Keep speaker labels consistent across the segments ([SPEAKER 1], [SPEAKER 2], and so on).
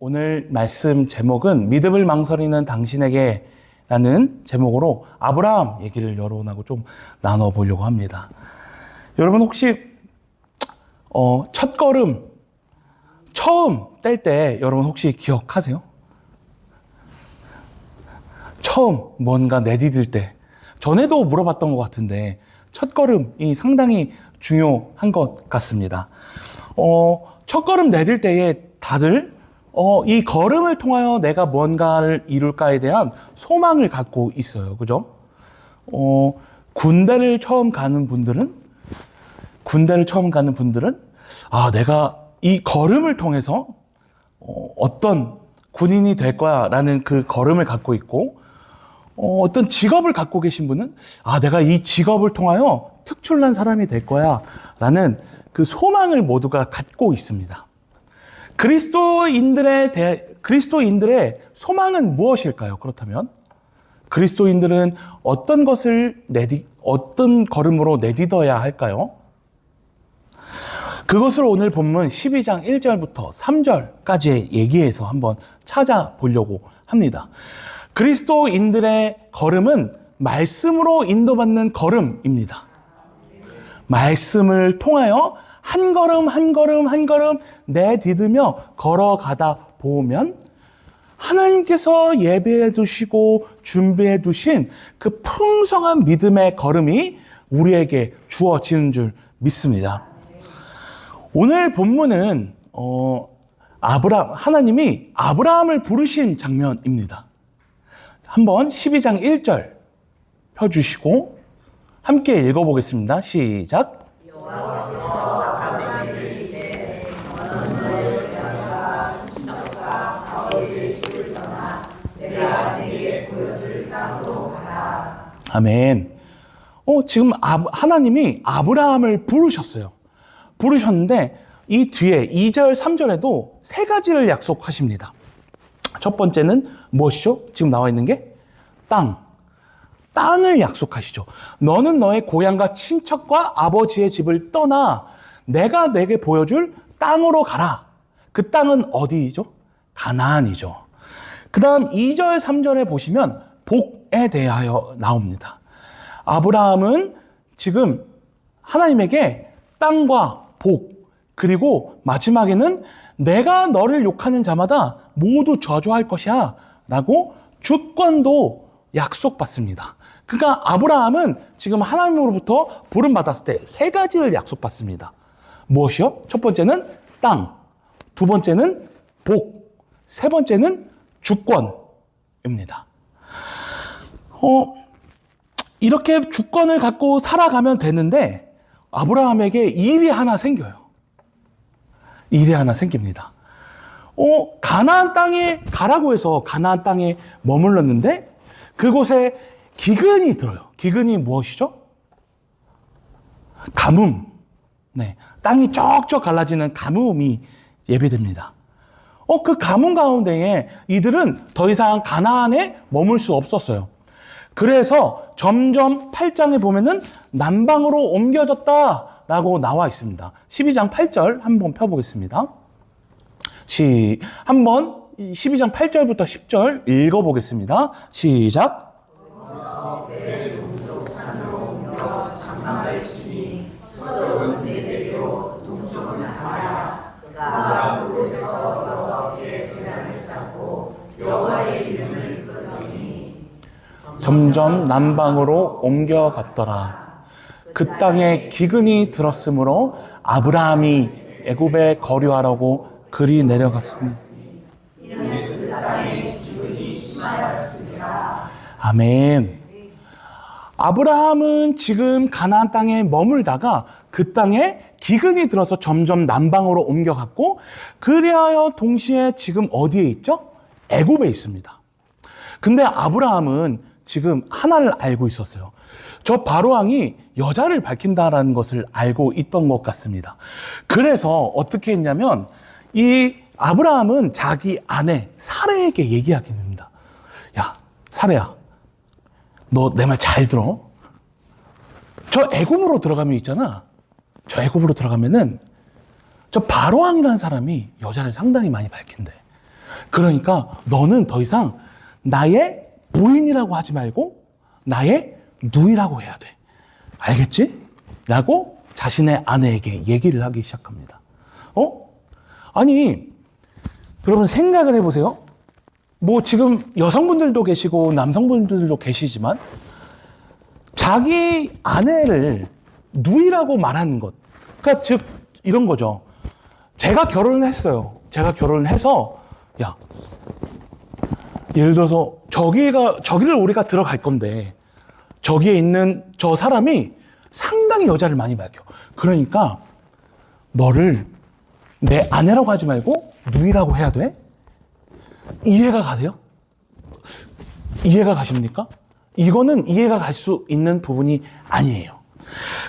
[SPEAKER 1] 오늘 말씀 제목은 믿음을 망설이는 당신에게 라는 제목으로 아브라함 얘기를 여러분하고 좀 나눠보려고 합니다. 여러분 혹시 첫 걸음 처음 뗄 때 여러분 혹시 기억하세요? 처음 뭔가 내디딜 때 전에도 물어봤던 것 같은데 첫 걸음이 상당히 중요한 것 같습니다. 첫 걸음 내딜 때에 다들 이 걸음을 통하여 내가 뭔가를 이룰까에 대한 소망을 갖고 있어요. 그죠? 군대를 처음 가는 분들은 내가 이 걸음을 통해서 어떤 군인이 될 거야 라는 그 걸음을 갖고 있고, 어떤 직업을 갖고 계신 분은 내가 이 직업을 통하여 특출난 사람이 될 거야 라는 그 소망을 모두가 갖고 있습니다. 그리스도인들의 소망은 무엇일까요? 그렇다면 그리스도인들은 어떤 걸음으로 내딛어야 할까요? 그것을 오늘 본문 12장 1절부터 3절까지의 얘기에서 한번 찾아보려고 합니다. 그리스도인들의 걸음은 말씀으로 인도받는 걸음입니다. 말씀을 통하여 한 걸음 한 걸음 한 걸음 내딛으며 걸어가다 보면 하나님께서 예배해 두시고 준비해 두신 그 풍성한 믿음의 걸음이 우리에게 주어지는 줄 믿습니다. 오늘 본문은 하나님이 아브라함을 부르신 장면입니다. 한번 12장 1절 펴주시고 함께 읽어보겠습니다. 시작. 아멘. 지금 하나님이 아브라함을 부르셨는데 이 뒤에 2절, 3절에도 세 가지를 약속하십니다. 첫 번째는 무엇이죠? 지금 나와 있는 게 땅을 약속하시죠. 너는 너의 고향과 친척과 아버지의 집을 떠나 내가 내게 보여줄 땅으로 가라. 그 땅은 어디죠? 가나안이죠. 그 다음 2절, 3절에 보시면 복에 대하여 나옵니다. 아브라함은 지금 하나님에게 땅과 복, 그리고 마지막에는 내가 너를 욕하는 자마다 모두 저주할 것이야 라고 주권도 약속받습니다. 그러니까 아브라함은 지금 하나님으로부터 부름받았을 때 세 가지를 약속받습니다. 무엇이요? 첫 번째는 땅, 두 번째는 복, 세 번째는 주권입니다. 이렇게 주권을 갖고 살아가면 되는데 아브라함에게 일이 하나 생겨요. 일이 하나 생깁니다. 가나안 땅에 가라고 해서 가나안 땅에 머물렀는데 그곳에 기근이 들어요. 기근이 무엇이죠? 가뭄. 네, 땅이 쩍쩍 갈라지는 가뭄이 예배됩니다. 그 가뭄 가운데에 이들은 더 이상 가나안에 머물 수 없었어요. 그래서 점점 8장에 보면은 남방으로 옮겨졌다라고 나와 있습니다. 12장 8절 한번 펴보겠습니다. 한번 12장 8절부터 10절 읽어보겠습니다. 시작. 점점 남방으로 옮겨갔더라. 그 땅에 기근이 들었으므로 아브라함이 애굽에 거류하라고 그리 내려갔으니 아멘. 아브라함은 지금 가나안 땅에 머물다가 그 땅에 기근이 들어서 점점 남방으로 옮겨갔고, 그리하여 동시에 지금 어디에 있죠? 애굽에 있습니다. 근데 아브라함은 지금 하나를 알고 있었어요. 저 바로왕이 여자를 밝힌다라는 것을 알고 있던 것 같습니다. 그래서 어떻게 했냐면 이 아브라함은 자기 아내 사레에게 얘기하게 됩니다. 야, 사레야, 너 내 말 잘 들어. 저 애굽으로 들어가면 있잖아. 저 애굽으로 들어가면은 저 바로왕이라는 사람이 여자를 상당히 많이 밝힌대. 그러니까 너는 더 이상 나의 부인이라고 하지 말고 나의 누이라고 해야 돼. 알겠지? 라고 자신의 아내에게 얘기를 하기 시작합니다. 아니, 여러분 생각을 해보세요. 뭐 지금 여성분들도 계시고 남성분들도 계시지만 자기 아내를 누이라고 말하는 것. 그러니까 즉 이런 거죠. 제가 결혼을 했어요. 제가 결혼을 해서 야, 예를 들어서 저기를 우리가 들어갈 건데 저기에 있는 저 사람이 상당히 여자를 많이 밝혀. 그러니까 너를 내 아내라고 하지 말고 누이라고 해야 돼? 이해가 가세요? 이해가 가십니까? 이거는 이해가 갈 수 있는 부분이 아니에요.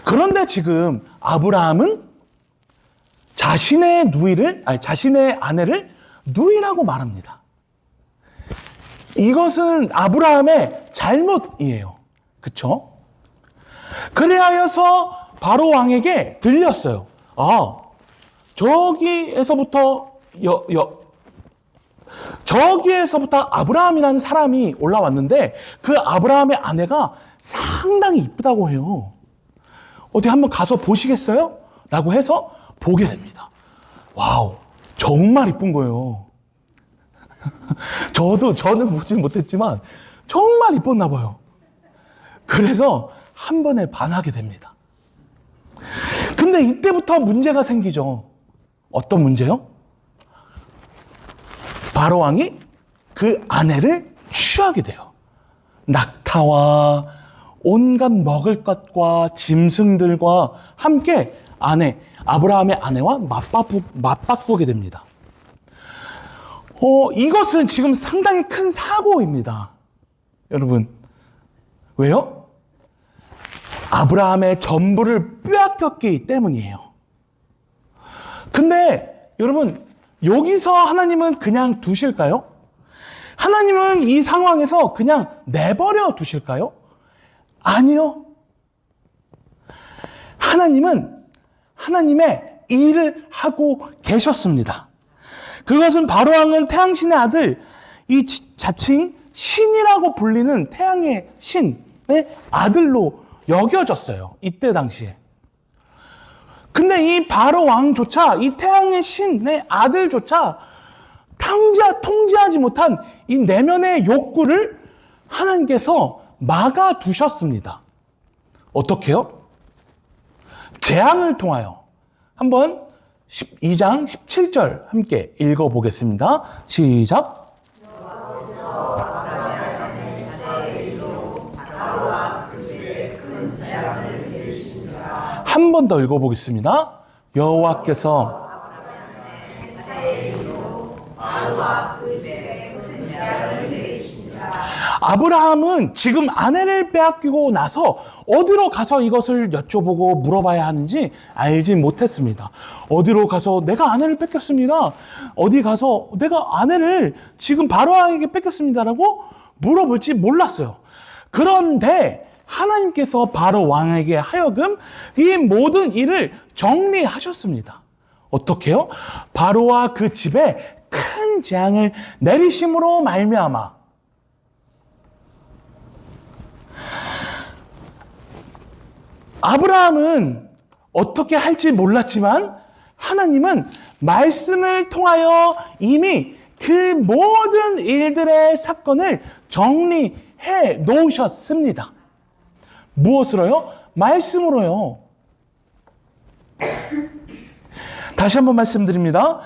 [SPEAKER 1] 그런데 지금 아브라함은 자신의 아내를 누이라고 말합니다. 이것은 아브라함의 잘못이에요. 그쵸? 그래하여서 바로 왕에게 들렸어요. 저기에서부터 아브라함이라는 사람이 올라왔는데 그 아브라함의 아내가 상당히 이쁘다고 해요. 어디 한번 가서 보시겠어요? 라고 해서 보게 됩니다. 와우, 정말 이쁜 거예요. 저는 보진 못했지만 정말 이뻤나 봐요. 그래서 한 번에 반하게 됩니다. 근데 이때부터 문제가 생기죠. 어떤 문제요? 바로 왕이 그 아내를 취하게 돼요. 낙타와 온갖 먹을 것과 짐승들과 함께 아브라함의 아내와 맞바꾸게 됩니다. 이것은 지금 상당히 큰 사고입니다. 여러분, 왜요? 아브라함의 전부를 빼앗겼기 때문이에요. 근데 여러분, 여기서 하나님은 그냥 두실까요? 하나님은 이 상황에서 그냥 내버려 두실까요? 아니요. 하나님은 하나님의 일을 하고 계셨습니다. 그것은 바로 왕은 태양신의 아들, 이 자칭 신이라고 불리는 태양의 신의 아들로 여겨졌어요. 이때 당시에. 근데 이 바로 왕조차, 이 태양의 신의 아들조차 통제하지 못한 이 내면의 욕구를 하나님께서 막아두셨습니다. 어떻게요? 재앙을 통하여. 한번 12장 17절 함께 읽어보겠습니다. 시작. 한 번 더 읽어보겠습니다. 여호와께서 아브라함은 지금 아내를 빼앗기고 나서 어디로 가서 이것을 여쭤보고 물어봐야 하는지 알지 못했습니다. 어디로 가서 내가 아내를 뺏겼습니다. 어디 가서 내가 아내를 지금 바로왕에게 뺏겼습니다라고 물어볼지 몰랐어요. 그런데 하나님께서 바로 왕에게 하여금 이 모든 일을 정리하셨습니다. 어떻게요? 바로와 그 집에 큰 재앙을 내리심으로 말미암아 아브라함은 어떻게 할지 몰랐지만 하나님은 말씀을 통하여 이미 그 모든 일들의 사건을 정리해 놓으셨습니다. 무엇으로요? 말씀으로요. 다시 한번 말씀드립니다.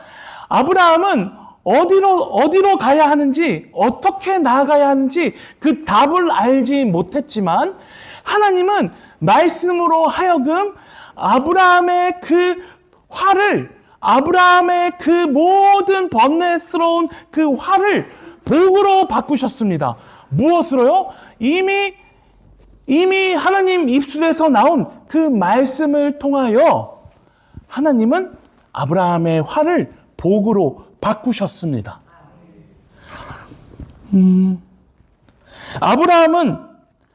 [SPEAKER 1] 아브라함은 어디로 가야 하는지, 어떻게 나아가야 하는지 그 답을 알지 못했지만 하나님은 말씀으로 하여금 아브라함의 그 화를, 아브라함의 그 모든 번뇌스러운 그 화를 복으로 바꾸셨습니다. 무엇으로요? 이미 하나님 입술에서 나온 그 말씀을 통하여 하나님은 아브라함의 화를 복으로 바꾸셨습니다.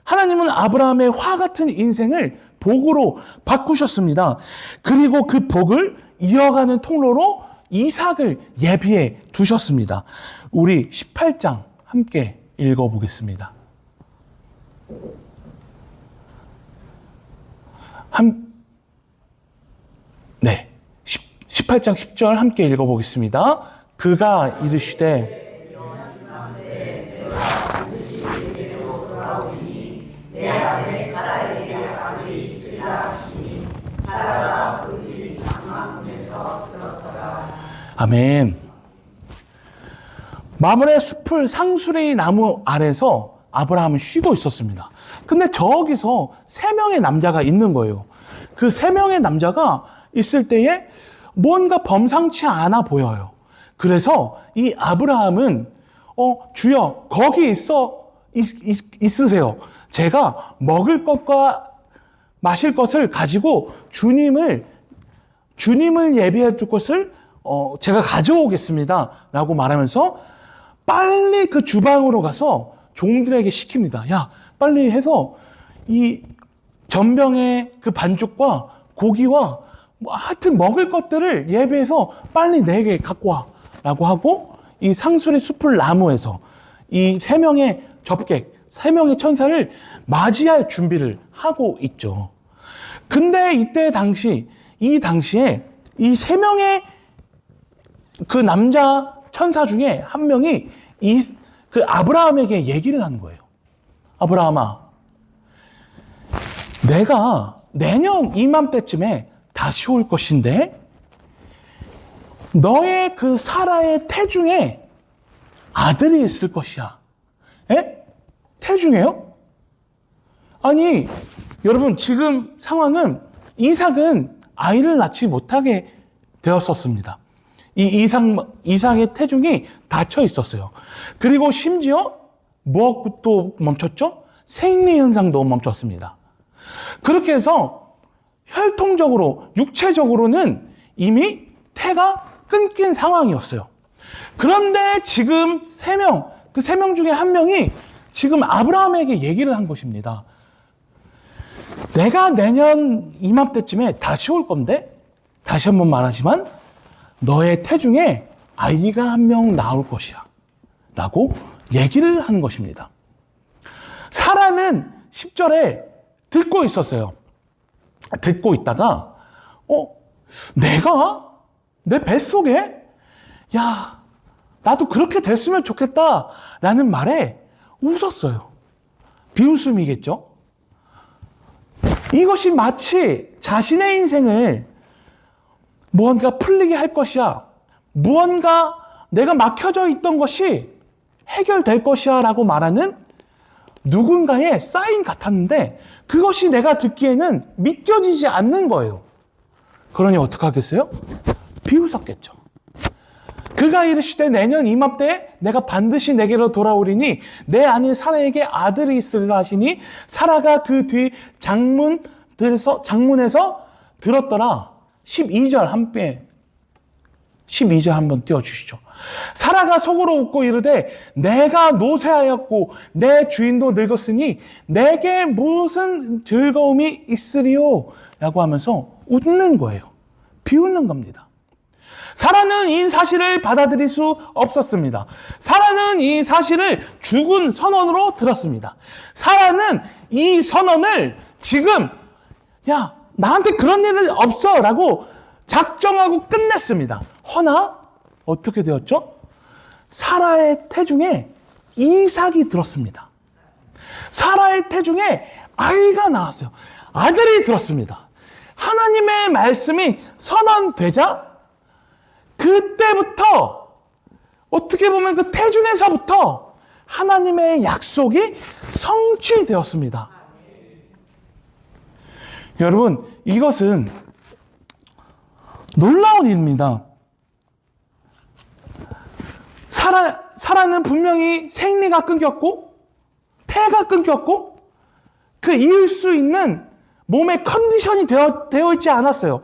[SPEAKER 1] 하나님은 아브라함의 화 같은 인생을 복으로 바꾸셨습니다. 그리고 그 복을 이어가는 통로로 이삭을 예비해 두셨습니다. 우리 18장 함께 읽어보겠습니다. 네, 18장 10절 함께 읽어보겠습니다. 그가 이르시되 아멘. 마므레 숲을 상수리 나무 아래서 아브라함은 쉬고 있었습니다. 근데 저기서 3명의 남자가 있는 거예요. 그 3명의 남자가 있을 때에 뭔가 범상치 않아 보여요. 그래서 이 아브라함은 주여 거기 있으세요. 제가 먹을 것과 마실 것을 가지고 주님을 예비해 둘 것을 제가 가져오겠습니다. 라고 말하면서 빨리 그 주방으로 가서 종들에게 시킵니다. 야, 빨리 해서 이 전병의 그 반죽과 고기와 하여튼 먹을 것들을 예비해서 빨리 내게 갖고 와. 라고 하고 이 상수리 숲을 나무에서 이 3명의 접객, 3명의 천사를 맞이할 준비를 하고 있죠. 근데 이 당시에 이 3명의 그 남자 천사 중에 한 명이 그 아브라함에게 얘기를 하는 거예요. 아브라함아, 내가 내년 이맘때쯤에 다시 올 것인데 너의 그 사라의 태중에 아들이 있을 것이야. 에? 태중에요? 아니, 여러분 지금 상황은 이삭은 아이를 낳지 못하게 되었었습니다. 이 이삭의 태중이 닫혀 있었어요. 그리고 심지어 무엇도 멈췄죠? 생리 현상도 멈췄습니다. 그렇게 해서 혈통적으로, 육체적으로는 이미 태가 끊긴 상황이었어요. 그런데 지금 그 3명 중에 한 명이 지금 아브라함에게 얘기를 한 것입니다. 내가 내년 이맘때쯤에 다시 올 건데, 다시 한번 말하지만 너의 태중에 아이가 한 명 나올 것이야. 라고 얘기를 하는 것입니다. 사라는 10절에 듣고 있었어요. 듣고 있다가 내가 내 뱃속에 야 나도 그렇게 됐으면 좋겠다 라는 말에 웃었어요. 비웃음이겠죠? 이것이 마치 자신의 인생을 무언가 풀리게 할 것이야, 무언가 내가 막혀져 있던 것이 해결될 것이야 라고 말하는 누군가의 사인 같았는데 그것이 내가 듣기에는 믿겨지지 않는 거예요. 그러니 어떡하겠어요? 비웃었겠죠. 그가 이르시되 내년 이맘때에 내가 반드시 내게로 돌아오리니 내 아닌 사라에게 아들이 있으리라 하시니 사라가 그 뒤 장문에서 들었더라. 12절 한번 띄워주시죠. 사라가 속으로 웃고 이르되 내가 노쇠하였고 내 주인도 늙었으니 내게 무슨 즐거움이 있으리요? 라고 하면서 웃는 거예요. 비웃는 겁니다. 사라는 이 사실을 받아들일 수 없었습니다. 사라는 이 사실을 죽은 선언으로 들었습니다. 사라는 이 선언을 지금 야 나한테 그런 일은 없어 라고 작정하고 끝냈습니다. 허나 어떻게 되었죠? 사라의 태중에 이삭이 들었습니다. 사라의 태중에 아이가 나왔어요. 아들이 들었습니다. 하나님의 말씀이 선언되자 그때부터 어떻게 보면 그 태중에서부터 하나님의 약속이 성취되었습니다. 여러분, 이것은 놀라운 일입니다. 사라는 분명히 생리가 끊겼고 태가 끊겼고 그 이을 수 있는 몸의 컨디션이 되어 있지 않았어요.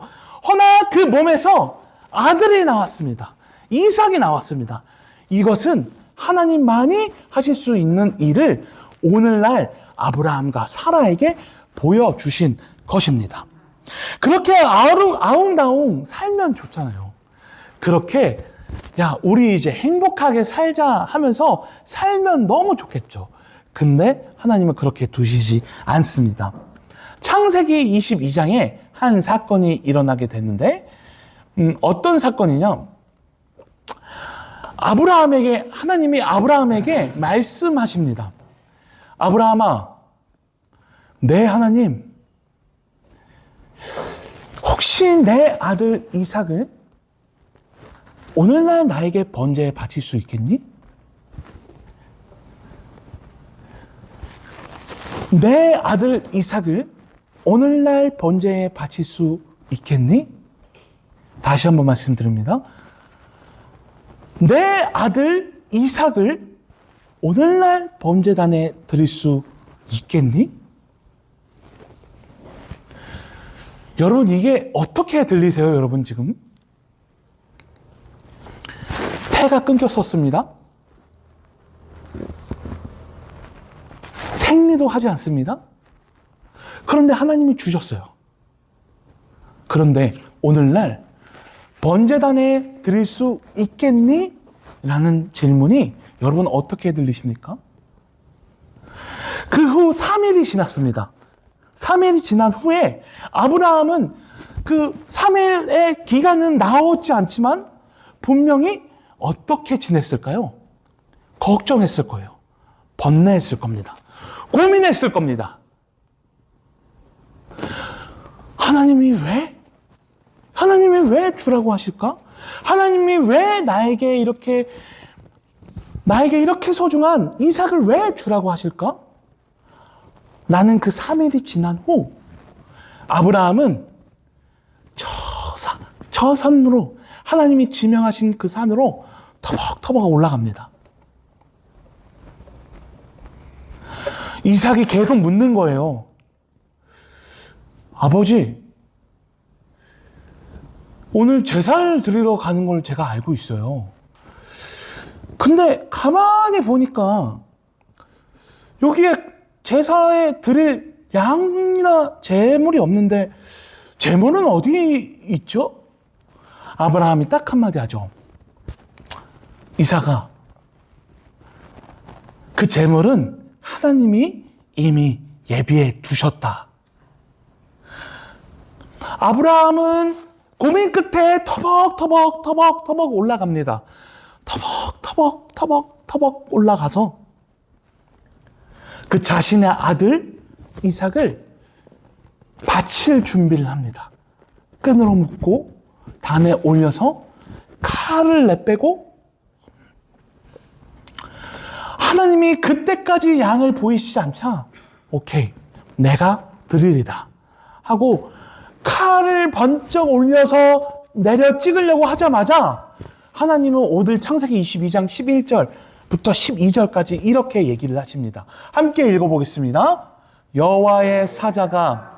[SPEAKER 1] 허나 그 몸에서 아들이 나왔습니다. 이삭이 나왔습니다. 이것은 하나님만이 하실 수 있는 일을 오늘날 아브라함과 사라에게 보여주신 것입니다. 그렇게 아웅다웅 살면 좋잖아요. 그렇게 야, 우리 이제 행복하게 살자 하면서 살면 너무 좋겠죠. 근데 하나님은 그렇게 두시지 않습니다. 창세기 22장에 한 사건이 일어나게 됐는데 어떤 사건이냐? 하나님이 아브라함에게 말씀하십니다. 아브라함아, 네 하나님, 혹시 내 아들 이삭을 오늘날 나에게 번제에 바칠 수 있겠니? 내 아들 이삭을 오늘날 번제에 바칠 수 있겠니? 다시 한번 말씀드립니다. 내 아들 이삭을 오늘날 번제단에 드릴 수 있겠니? 여러분, 이게 어떻게 들리세요, 여러분 지금? 태가 끊겼었습니다. 생리도 하지 않습니다. 그런데 하나님이 주셨어요. 그런데 오늘날 번제단에 드릴 수 있겠니? 라는 질문이 여러분 어떻게 들리십니까? 그 후 3일이 지났습니다. 3일이 지난 후에 아브라함은 그 3일의 기간은 나오지 않지만 분명히 어떻게 지냈을까요? 걱정했을 거예요. 번뇌했을 겁니다. 고민했을 겁니다. 하나님이 왜 주라고 하실까? 하나님이 왜 나에게 이렇게 소중한 이삭을 왜 주라고 하실까? 나는 그 3일이 지난 후 아브라함은 저 산으로, 하나님이 지명하신 그 산으로 터벅터벅 올라갑니다. 이삭이 계속 묻는 거예요. 아버지, 오늘 제사를 드리러 가는 걸 제가 알고 있어요. 근데 가만히 보니까 여기에 제사에 드릴 양이나 재물이 없는데 재물은 어디 있죠? 아브라함이 딱 한마디 하죠. 이삭아, 그 재물은 하나님이 이미 예비해 두셨다. 아브라함은 고민 끝에 터벅터벅 올라갑니다. 터벅 올라가서 그 자신의 아들 이삭을 바칠 준비를 합니다. 끈으로 묶고 단에 올려서 칼을 내빼고 하나님이 그때까지 양을 보이시지 않자 오케이, 내가 드리리다 하고 칼을 번쩍 올려서 내려 찍으려고 하자마자 하나님은 오늘 창세기 22장 11절부터 12절까지 이렇게 얘기를 하십니다. 함께 읽어보겠습니다. 여호와의 사자가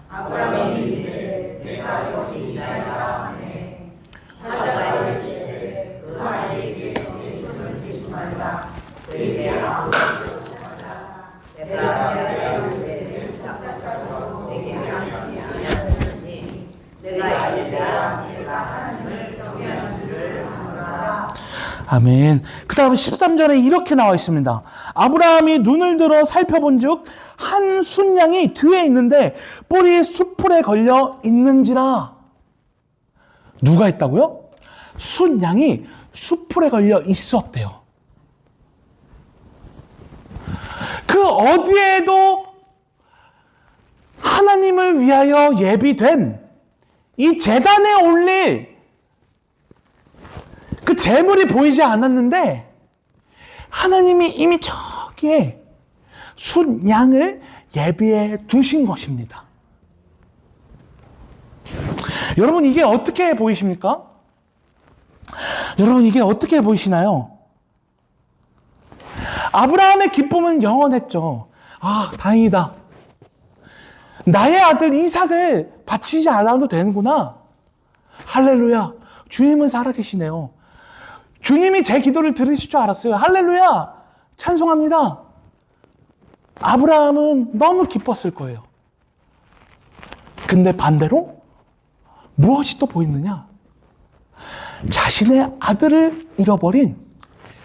[SPEAKER 1] 아브라함의 이르되 내가 여기 있나이다 하매 사자가 이르되 그 아이에게서 계시는 되지 말라. 그 입에 아무것도 쓰지 말라. 내가 이르되 짝짝짝으로 내게 하지 아니하였으니 내가 이제야 내가 하나님을 경외하는 줄을 아노라. 아멘. 그 다음 13절에 이렇게 나와 있습니다. 아브라함이 눈을 들어 살펴본즉 한 순양이 뒤에 있는데 뿔이 수풀에 걸려 있는지라. 누가 있다고요? 순양이 수풀에 걸려 있었대요. 그 어디에도 하나님을 위하여 예비된 이 제단에 올릴 그 재물이 보이지 않았는데 하나님이 이미 저기에 순양을 예비해 두신 것입니다. 여러분, 이게 어떻게 보이십니까? 여러분, 이게 어떻게 보이시나요? 아브라함의 기쁨은 영원했죠. 아, 다행이다. 나의 아들 이삭을 바치지 않아도 되는구나. 할렐루야. 주님은 살아계시네요. 주님이 제 기도를 들으실 줄 알았어요. 할렐루야. 찬송합니다. 아브라함은 너무 기뻤을 거예요. 근데 반대로 무엇이 또 보이느냐? 자신의 아들을 잃어버린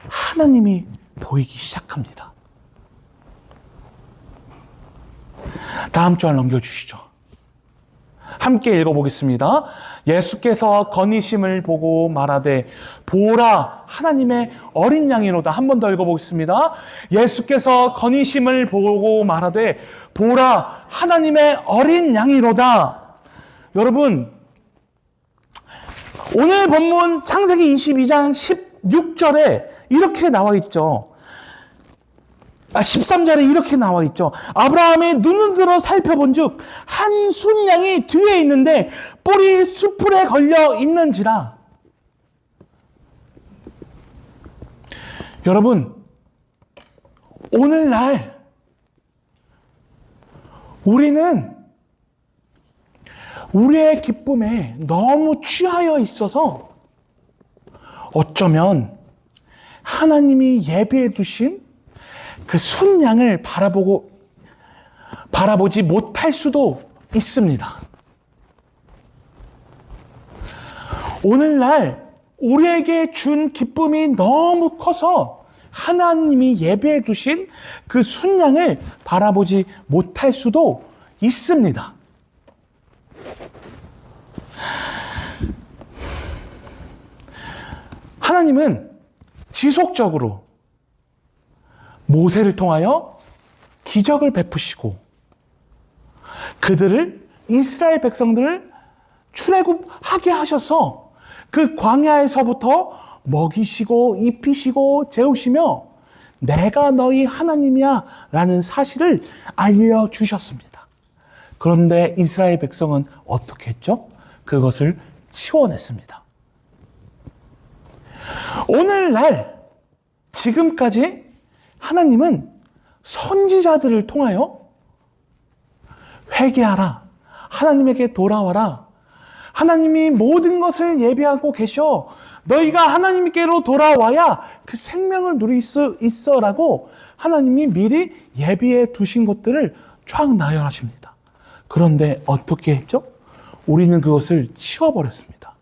[SPEAKER 1] 하나님이 보이기 시작합니다. 다음 절 넘겨주시죠. 함께 읽어보겠습니다. 예수께서 건의심을 보고 말하되 보라 하나님의 어린 양이로다. 한 번 더 읽어보겠습니다. 예수께서 건의심을 보고 말하되 보라 하나님의 어린 양이로다. 여러분, 오늘 본문 창세기 22장 16절에 이렇게 나와 있죠. 13절에 이렇게 나와 있죠. 아브라함이 눈을 들어 살펴본 즉 한 순양이 뒤에 있는데 뿔이 수풀에 걸려 있는지라. 여러분, 오늘날 우리는 우리의 기쁨에 너무 취하여 있어서 어쩌면 하나님이 예비해 두신 그 순양을 바라보지 못할 수도 있습니다. 오늘날 우리에게 준 기쁨이 너무 커서 하나님이 예비해 두신 그 순양을 바라보지 못할 수도 있습니다. 하나님은 지속적으로 모세를 통하여 기적을 베푸시고 그들을 이스라엘 백성들을 출애굽하게 하셔서 그 광야에서부터 먹이시고 입히시고 재우시며 내가 너희 하나님이야 라는 사실을 알려주셨습니다. 그런데 이스라엘 백성은 어떻게 했죠? 그것을 치워냈습니다. 오늘날 지금까지 하나님은 선지자들을 통하여 회개하라, 하나님에게 돌아와라, 하나님이 모든 것을 예비하고 계셔, 너희가 하나님께로 돌아와야 그 생명을 누릴 수 있어라고 하나님이 미리 예비해 두신 것들을 쫙 나열하십니다. 그런데 어떻게 했죠? 우리는 그것을 치워버렸습니다.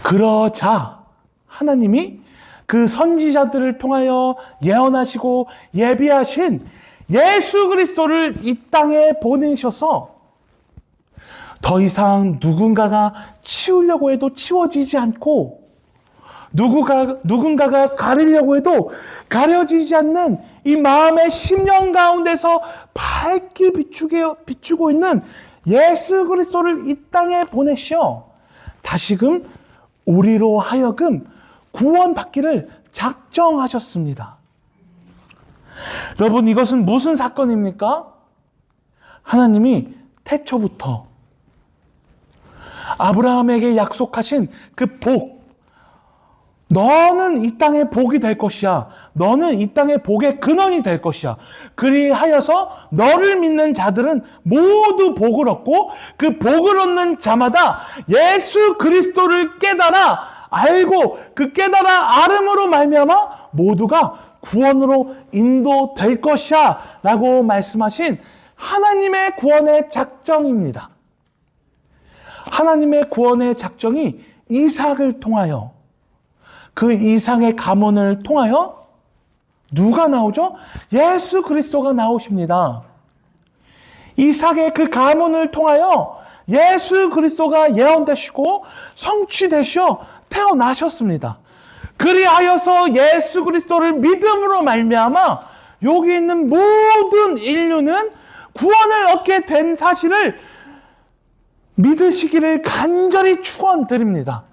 [SPEAKER 1] 그러자 하나님이 그 선지자들을 통하여 예언하시고 예비하신 예수 그리스도를 이 땅에 보내셔서 더 이상 누군가가 치우려고 해도 치워지지 않고 누군가가 가리려고 해도 가려지지 않는 이 마음의 심령 가운데서 밝게 비추고 있는 예수 그리스도를 이 땅에 보내셔 다시금 우리로 하여금 구원받기를 작정하셨습니다. 여러분, 이것은 무슨 사건입니까? 하나님이 태초부터 아브라함에게 약속하신 그 복, 너는 이 땅의 복이 될 것이야. 너는 이 땅의 복의 근원이 될 것이야. 그리하여서 너를 믿는 자들은 모두 복을 얻고 그 복을 얻는 자마다 예수 그리스도를 깨달아 알고 그 깨달아 알음으로 말미암아 모두가 구원으로 인도될 것이야 라고 말씀하신 하나님의 구원의 작정입니다. 하나님의 구원의 작정이 이삭을 통하여 그 이삭의 가문을 통하여 누가 나오죠? 예수 그리스도가 나오십니다. 이삭의 그 가문을 통하여 예수 그리스도가 예언되시고 성취되셔 태어나셨습니다. 그리하여서 예수 그리스도를 믿음으로 말미암아 여기 있는 모든 인류는 구원을 얻게 된 사실을 믿으시기를 간절히 축원드립니다.